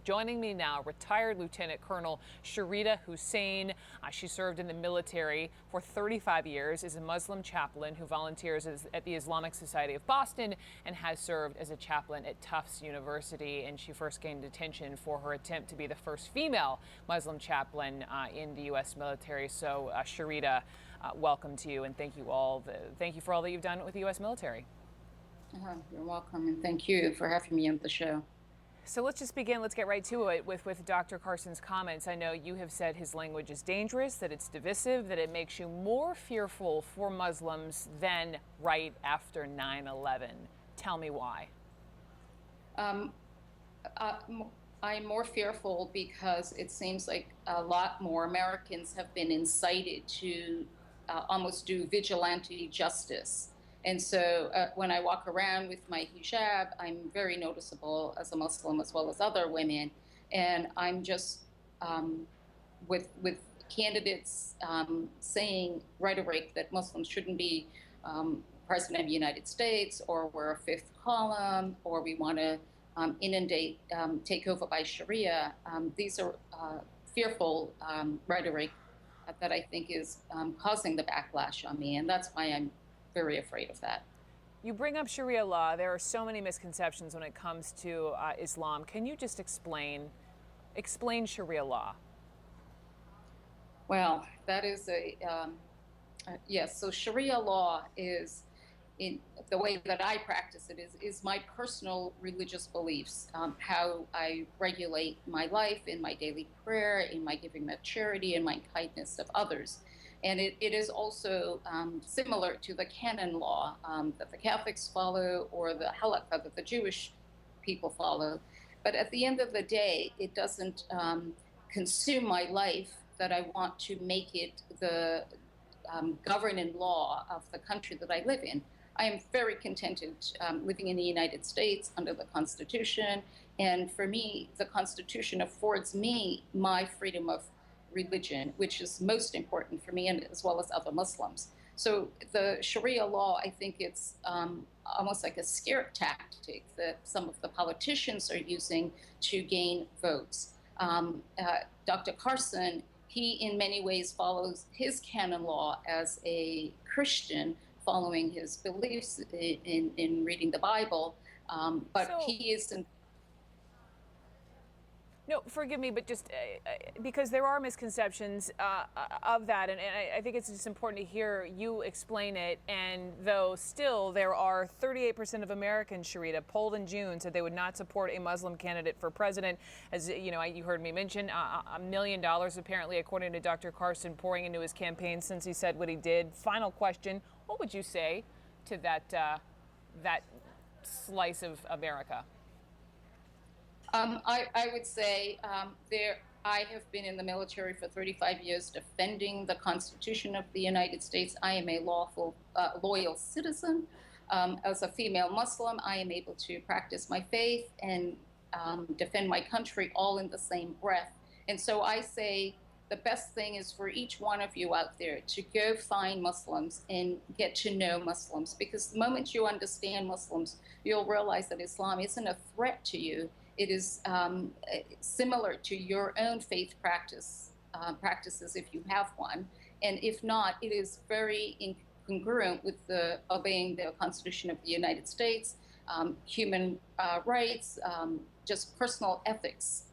Joining me now, retired Lieutenant Colonel Sharita Hussein. She served in the military for 35 years, is a Muslim chaplain who volunteers at the Islamic Society of Boston and has served as a chaplain at Tufts University. And she first gained attention for her attempt to be the first female Muslim chaplain in the U.S. military. So, Sharita, welcome to you, and thank you for all that you've done with the U.S. military. You're welcome, and thank you for having me on the show. So let's just begin. Let's get right to it with Dr. Carson's comments. I know you have said his language is dangerous, that it's divisive, that it makes you more fearful for Muslims than right after 9/11. Tell me why. Um, I'm more fearful because it seems like a lot more Americans have been incited to almost do vigilante justice. And so when I walk around with my hijab, I'm very noticeable as a Muslim as well as other women. And I'm just with candidates saying rhetoric that Muslims shouldn't be president of the United States, or we're a fifth column, or we want to inundate, take over by Sharia. These are fearful rhetoric that I think is causing the backlash on me, and that's why I'm very afraid of that. You bring up Sharia law. There are so many misconceptions when it comes to Islam. Can you just explain Sharia law? Well, that is yes. So Sharia law is, in the way that I practice it, is my personal religious beliefs, how I regulate my life in my daily prayer, in my giving of charity, in my kindness of others. And it is also similar to the canon law that the Catholics follow, or the halakha that the Jewish people follow. But at the end of the day, it doesn't consume my life, that I want to make it the governing law of the country that I live in. I am very contented living in the United States under the Constitution. And for me, the Constitution affords me my freedom of religion, which is most important for me, and as well as other Muslims. So the Sharia law, I think it's almost like a scare tactic that some of the politicians are using to gain votes. Dr. Carson, he in many ways follows his canon law as a Christian, following his beliefs in reading the Bible, but he isn't. No, forgive me, but just because there are misconceptions of that, and I think it's just important to hear you explain it. And though still there are 38% of Americans, Sharita, polled in June, said they would not support a Muslim candidate for president. As you know, you heard me mention $1 million, apparently, according to Dr. Carson, pouring into his campaign since he said what he did. Final question: what would you say to that slice of America? I would say I have been in the military for 35 years defending the Constitution of the United States. I am a lawful, loyal citizen. As a female Muslim, I am able to practice my faith and defend my country all in the same breath. And so I say the best thing is for each one of you out there to go find Muslims and get to know Muslims, because the moment you understand Muslims, you'll realize that Islam isn't a threat to you. It is similar to your own faith practices if you have one. And if not, it is very incongruent with obeying the Constitution of the United States, human rights, just personal ethics.